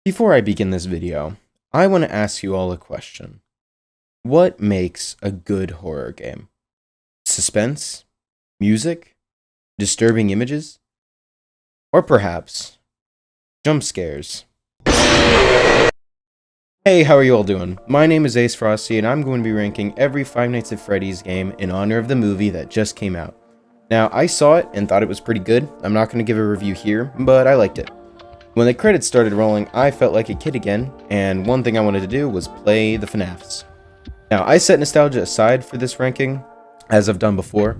Before I begin this video, I want to ask you all a question. What makes a good horror game? Suspense? Music? Disturbing images? Or perhaps, jump scares? Hey, how are you all doing? My name is Ace Frosty, and I'm going to be ranking every Five Nights at Freddy's game in honor of the movie that just came out. Now, I saw it and thought it was pretty good. I'm not going to give a review here, but I liked it. When the credits started rolling, I felt like a kid again, and one thing I wanted to do was play the FNAFs. Now, I set nostalgia aside for this ranking, as I've done before,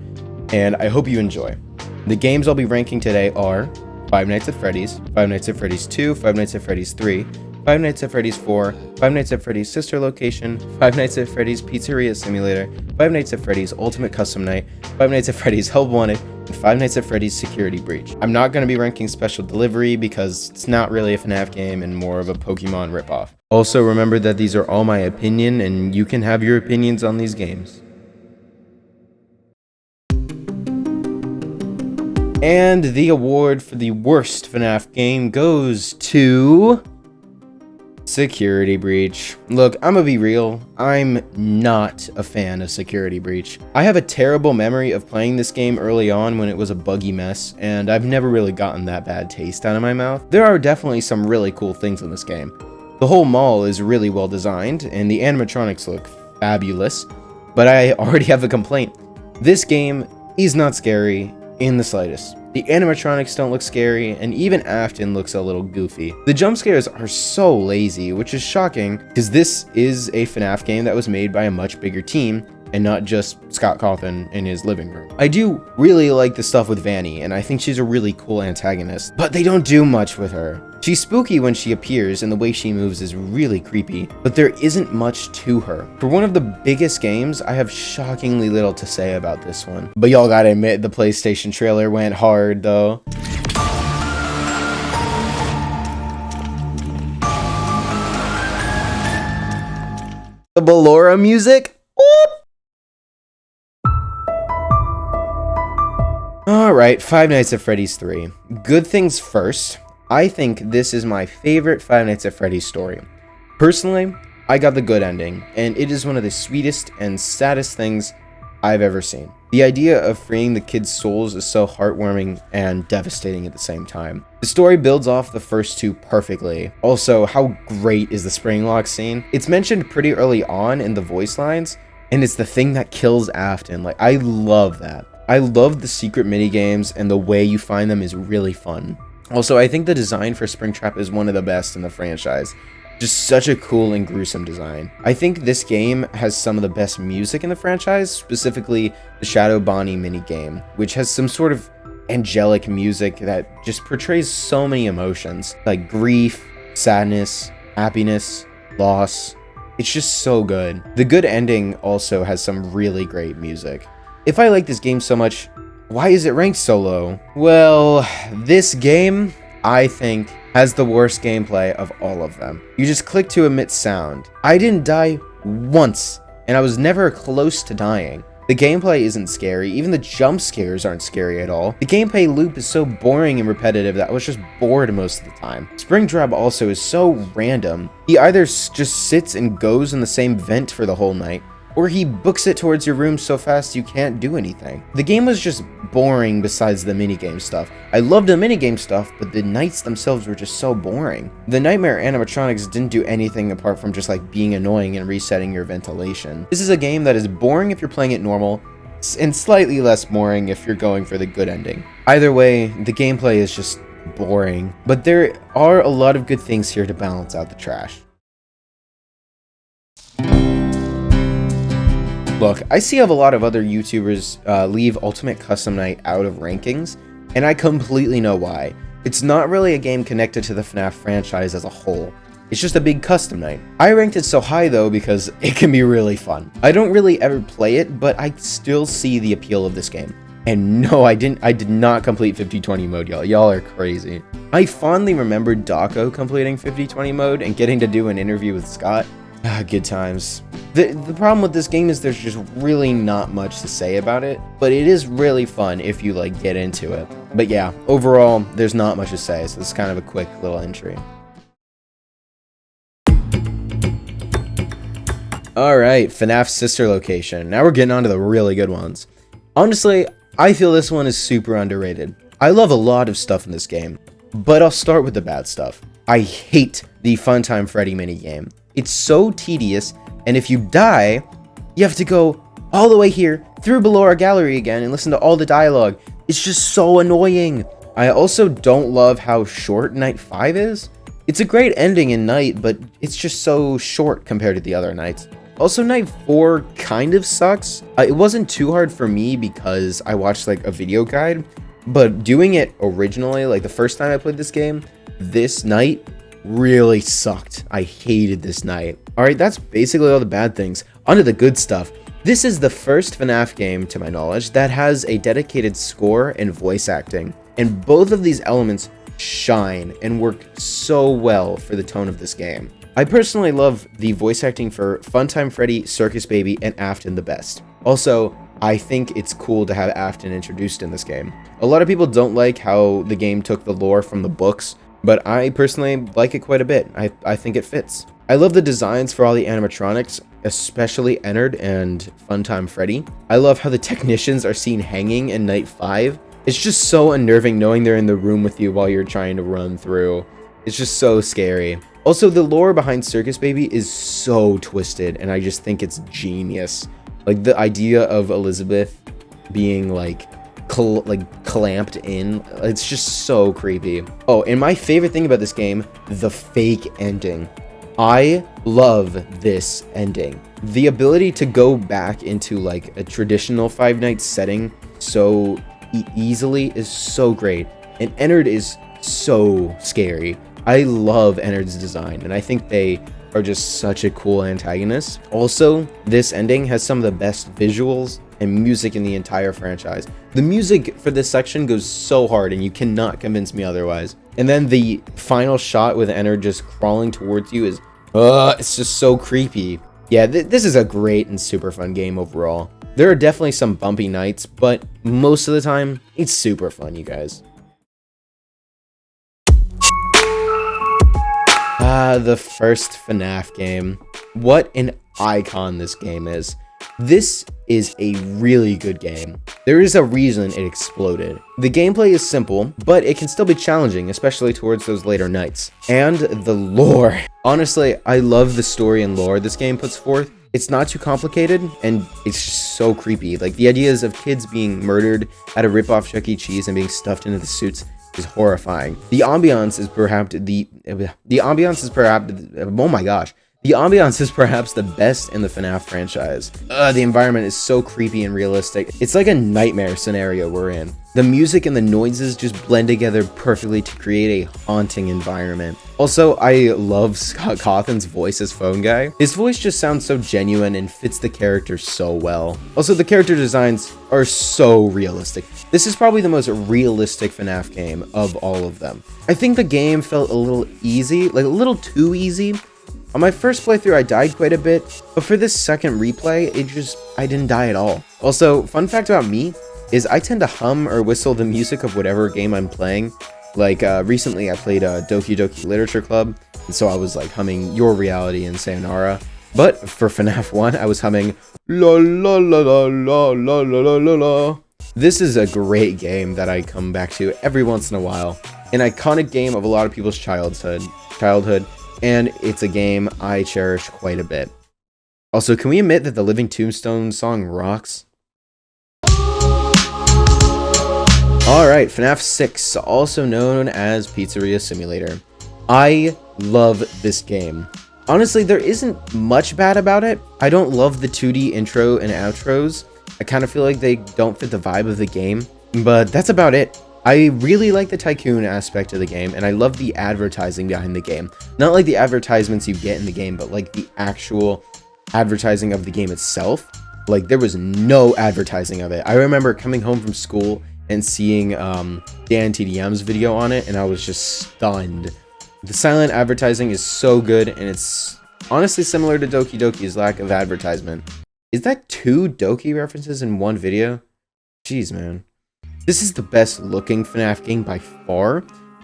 and I hope you enjoy. The games I'll be ranking today are Five Nights at Freddy's, Five Nights at Freddy's 2, Five Nights at Freddy's 3, Five Nights at Freddy's 4, Five Nights at Freddy's Sister Location, Five Nights at Freddy's Pizzeria Simulator, Five Nights at Freddy's Ultimate Custom Night, Five Nights at Freddy's Help Wanted, and Five Nights at Freddy's Security Breach. I'm not going to be ranking Special Delivery because it's not really a FNAF game and more of a Pokemon ripoff. Also, remember that these are all my opinion and you can have your opinions on these games. And the award for the worst FNAF game goes to Security Breach. Look, I'm gonna be real, I'm not a fan of Security Breach. I have a terrible memory of playing this game early on when it was a buggy mess, and I've never really gotten that bad taste out of my mouth. There are definitely some really cool things in this game. The whole mall is really well designed, and the animatronics look fabulous, but I already have a complaint. This game is not scary in the slightest. The animatronics don't look scary, and even Afton looks a little goofy. The jump scares are so lazy, which is shocking, because this is a FNAF game that was made by a much bigger team, and not just Scott Cawthon in his living room. I do really like the stuff with Vanny, and I think she's a really cool antagonist, but they don't do much with her. She's spooky when she appears, and the way she moves is really creepy, but there isn't much to her. For one of the biggest games, I have shockingly little to say about this one. But y'all gotta admit, the PlayStation trailer went hard, though. The Ballora music? Alright, Five Nights at Freddy's 3. Good things first. I think this is my favorite Five Nights at Freddy's story. Personally, I got the good ending, and it is one of the sweetest and saddest things I've ever seen. The idea of freeing the kids' souls is so heartwarming and devastating at the same time. The story builds off the first two perfectly. Also, how great is the spring lock scene? It's mentioned pretty early on in the voice lines, and it's the thing that kills Afton. Like, I love that. I love the secret minigames, and the way you find them is really fun. Also, I think the design for Springtrap is one of the best in the franchise. Just such a cool and gruesome design. I think this game has some of the best music in the franchise, specifically the Shadow Bonnie minigame, which has some sort of angelic music that just portrays so many emotions, like grief, sadness, happiness, loss. It's just so good. The good ending also has some really great music. If I like this game so much, why is it ranked so low? Well, this game, I think, has the worst gameplay of all of them. You just click to emit sound. I didn't die once, and I was never close to dying. The gameplay isn't scary, even the jump scares aren't scary at all. The gameplay loop is so boring and repetitive that I was just bored most of the time. Springtrap also is so random. He either just sits and goes in the same vent for the whole night, or he books it towards your room so fast you can't do anything. The game was just boring besides the minigame stuff. I loved the minigame stuff, but the nights themselves were just so boring. The nightmare animatronics didn't do anything apart from just like being annoying and resetting your ventilation. This is a game that is boring if you're playing it normal, and slightly less boring if you're going for the good ending. Either way, the gameplay is just boring, but there are a lot of good things here to balance out the trash. Look, I see how a lot of other YouTubers leave Ultimate Custom Night out of rankings, and I completely know why. It's not really a game connected to the FNAF franchise as a whole. It's just a big custom night. I ranked it so high though because it can be really fun. I don't really ever play it, but I still see the appeal of this game. And no, I did not complete 50-20 mode, y'all. Y'all are crazy. I fondly remember Daco completing 50-20 mode and getting to do an interview with Scott. Good times. The problem with this game is there's just really not much to say about it, but it is really fun if you like get into it. But yeah, overall, there's not much to say, so it's kind of a quick little entry. Alright, FNAF's sister location. Now we're getting on to the really good ones. Honestly, I feel this one is super underrated. I love a lot of stuff in this game, but I'll start with the bad stuff. I hate the Funtime Freddy minigame. It's so tedious, and if you die, you have to go all the way here, through below our gallery again, and listen to all the dialogue. It's just so annoying. I also don't love how short Night 5 is. It's a great ending in Night, but it's just so short compared to the other nights. Also, Night 4 kind of sucks. It wasn't too hard for me because I watched like a video guide, but doing it originally, like the first time I played this game, this night really sucked. I hated this night. Alright, that's basically all the bad things. On to the good stuff. This is the first FNAF game, to my knowledge, that has a dedicated score and voice acting, and both of these elements shine and work so well for the tone of this game. I personally love the voice acting for Funtime Freddy, Circus Baby, and Afton the best. Also, I think it's cool to have Afton introduced in this game. A lot of people don't like how the game took the lore from the books, but I personally like it quite a bit. I think it fits. I love the designs for all the animatronics, especially Ennard and Funtime Freddy. I love how the technicians are seen hanging in Night 5. It's just so unnerving knowing they're in the room with you while you're trying to run through. It's just so scary. Also, the lore behind Circus Baby is so twisted, and I just think it's genius. Like, the idea of Elizabeth being, like clamped in, it's just so creepy. Oh, and my favorite thing about this game, the fake ending. I love this ending. The ability to go back into, like, a traditional Five Nights setting so easily is so great, and Ennard is so scary. I love Ennard's design, and I think they are just such a cool antagonist. Also, this ending has some of the best visuals and music in the entire franchise. The music for this section goes so hard, and you cannot convince me otherwise. And then the final shot with Ennard just crawling towards you is, it's just so creepy. Yeah, this is a great and super fun game overall. There are definitely some bumpy nights, but most of the time, it's super fun, you guys. The first FNAF game. What an icon this game is. This is a really good game. There is a reason it exploded. The gameplay is simple, but it can still be challenging, especially towards those later nights. And the lore. Honestly, I love the story and lore this game puts forth. It's not too complicated, and it's just so creepy. Like, the ideas of kids being murdered at a rip-off Chuck E. Cheese and being stuffed into the suits is horrifying. The ambiance is perhaps oh my gosh. The ambiance is perhaps the best in the FNAF franchise. The environment is so creepy and realistic. It's like a nightmare scenario we're in. The music and the noises just blend together perfectly to create a haunting environment. Also, I love Scott Cawthon's voice as Phone Guy. His voice just sounds so genuine and fits the character so well. Also, the character designs are so realistic. This is probably the most realistic FNAF game of all of them. I think the game felt a little easy, like a little too easy. On my first playthrough, I died quite a bit, but for this second replay, I didn't die at all. Also, fun fact about me is I tend to hum or whistle the music of whatever game I'm playing. Like, recently I played Doki Doki Literature Club, and so I was like humming Your Reality and Sayonara. But for FNAF 1, I was humming la la la la la la la la la. This is a great game that I come back to every once in a while. An iconic game of a lot of people's childhood. And it's a game I cherish quite a bit. Also, can we admit that the Living Tombstone song rocks? Alright, FNAF 6, also known as Pizzeria Simulator. I love this game. Honestly, there isn't much bad about it. I don't love the 2D intro and outros. I kind of feel like they don't fit the vibe of the game, but that's about it. I really like the tycoon aspect of the game, and I love the advertising behind the game. Not like the advertisements you get in the game, but like the actual advertising of the game itself. Like, there was no advertising of it. I remember coming home from school and seeing Dan TDM's video on it, and I was just stunned. The silent advertising is so good, and it's honestly similar to Doki Doki's lack of advertisement. Is that 2 Doki references in one video? Jeez, man. This is the best looking FNAF game by far.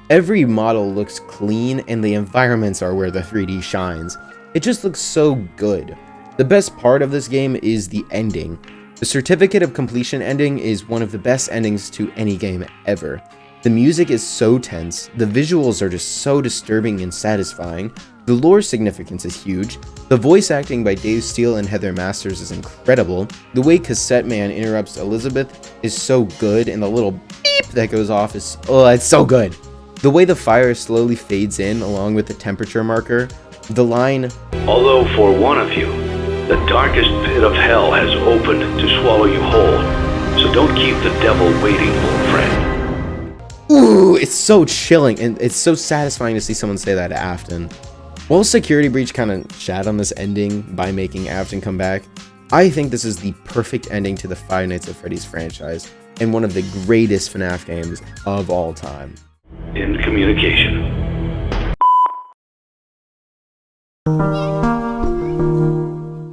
Every model looks clean, and the environments are where the 3D shines. It just looks so good. The best part of this game is the ending. The Certificate of Completion ending is one of the best endings to any game ever. The music is so tense, the visuals are just so disturbing and satisfying, the lore significance is huge, the voice acting by Dave Steele and Heather Masters is incredible, the way Cassette Man interrupts Elizabeth is so good, and the little beep that goes off is, oh, it's so good. The way the fire slowly fades in along with the temperature marker, the line, "Although for one of you, the darkest pit of hell has opened to swallow you whole, so don't keep the devil waiting, old friend." ooh, it's so chilling, and it's so satisfying to see someone say that to Afton. While Security Breach kind of shat on this ending by making Afton come back, I think this is the perfect ending to the Five Nights at Freddy's franchise, and one of the greatest FNAF games of all time. In communication.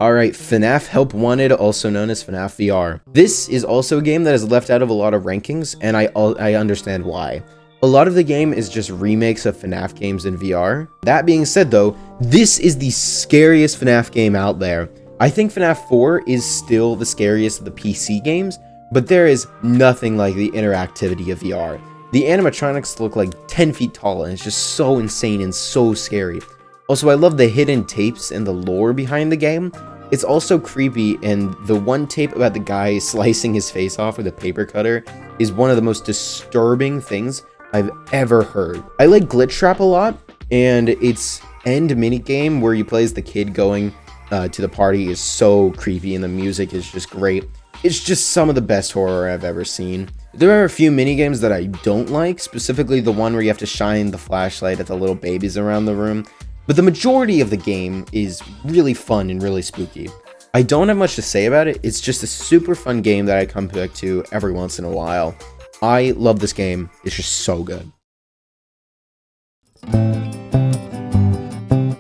Alright, FNAF Help Wanted, also known as FNAF VR. This is also a game that is left out of a lot of rankings, and I understand why. A lot of the game is just remakes of FNAF games in VR. That being said though, this is the scariest FNAF game out there. I think FNAF 4 is still the scariest of the PC games, but there is nothing like the interactivity of VR. The animatronics look like 10 feet tall, and it's just so insane and so scary. Also, I love the hidden tapes and the lore behind the game. It's also creepy, and the one tape about the guy slicing his face off with a paper cutter is one of the most disturbing things I've ever heard. I like Glitch Trap a lot, and its end minigame where you play as the kid going to the party is so creepy, and the music is just great. It's just some of the best horror I've ever seen. There are a few minigames that I don't like, specifically the one where you have to shine the flashlight at the little babies around the room. But the majority of the game is really fun and really spooky. I don't have much to say about it, it's just a super fun game that I come back to every once in a while. I love this game, it's just so good.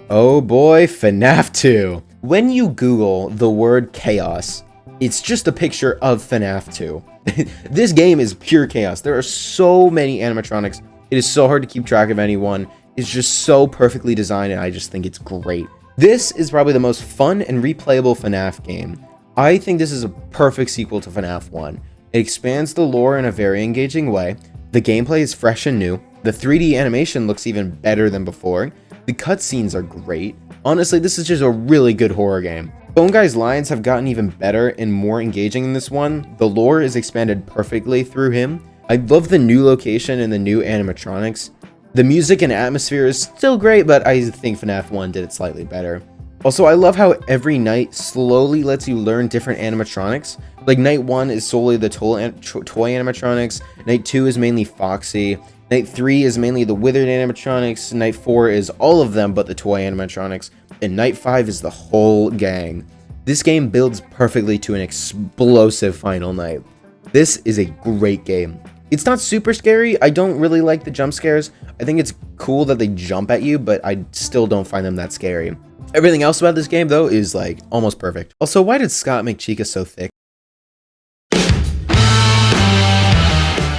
Oh boy, FNAF 2. When you Google the word chaos, it's just a picture of FNAF 2. This game is pure chaos. There are so many animatronics, it is so hard to keep track of anyone. It's just so perfectly designed, and I just think it's great. This is probably the most fun and replayable FNAF game. I think this is a perfect sequel to FNAF 1. It expands the lore in a very engaging way. The gameplay is fresh and new. The 3D animation looks even better than before. The cutscenes are great. Honestly, this is just a really good horror game. Phone Guy's lines have gotten even better and more engaging in this one. The lore is expanded perfectly through him. I love the new location and the new animatronics. The music and atmosphere is still great, but I think FNAF 1 did it slightly better. Also, I love how every night slowly lets you learn different animatronics. Like, night 1 is solely the toy animatronics, night 2 is mainly Foxy, night 3 is mainly the withered animatronics, night 4 is all of them but the toy animatronics, and night 5 is the whole gang. This game builds perfectly to an explosive final night. This is a great game. It's not super scary. I don't really like the jump scares. I think it's cool that they jump at you, but I still don't find them that scary. Everything else about this game, though, is like almost perfect. Also, why did Scott make Chica so thick?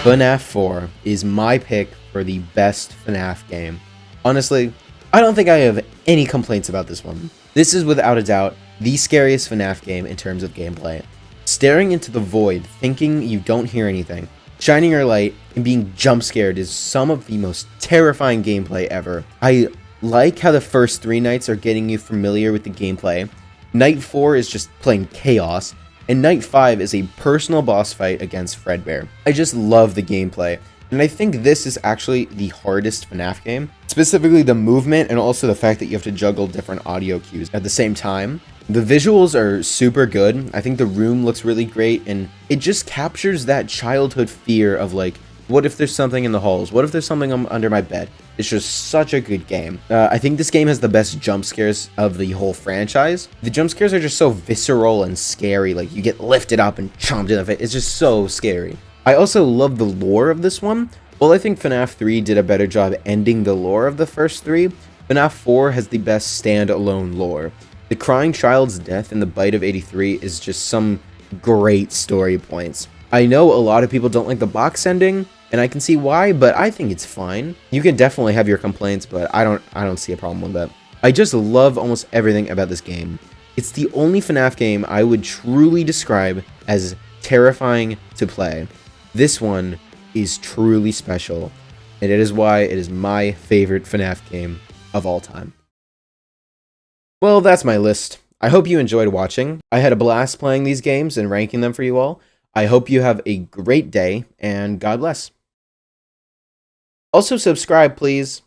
FNAF 4 is my pick for the best FNAF game. Honestly, I don't think I have any complaints about this one. This is without a doubt the scariest FNAF game in terms of gameplay. Staring into the void, thinking you don't hear anything, shining your light, and being jump scared is some of the most terrifying gameplay ever. I like how the first 3 nights are getting you familiar with the gameplay. Night 4 is just plain chaos, and Night 5 is a personal boss fight against Fredbear. I just love the gameplay, and I think this is actually the hardest FNAF game. Specifically the movement, and also the fact that you have to juggle different audio cues at the same time. The visuals are super good. I think the room looks really great, and it just captures that childhood fear of like, what if there's something in the halls? What if there's something under my bed? It's just such a good game. I think this game has the best jump scares of the whole franchise. The jump scares are just so visceral and scary. Like, you get lifted up and chomped in the face. It's just so scary. I also love the lore of this one. While I think FNAF 3 did a better job ending the lore of the first 3, FNAF 4 has the best standalone lore. The crying child's death in the bite of 83 is just some great story points. I know a lot of people don't like the box ending, and I can see why, but I think it's fine. You can definitely have your complaints, but I don't see a problem with that. I just love almost everything about this game. It's the only FNAF game I would truly describe as terrifying to play. This one is truly special, and it is why it is my favorite FNAF game of all time. Well, that's my list. I hope you enjoyed watching. I had a blast playing these games and ranking them for you all. I hope you have a great day, and God bless. Also subscribe, please.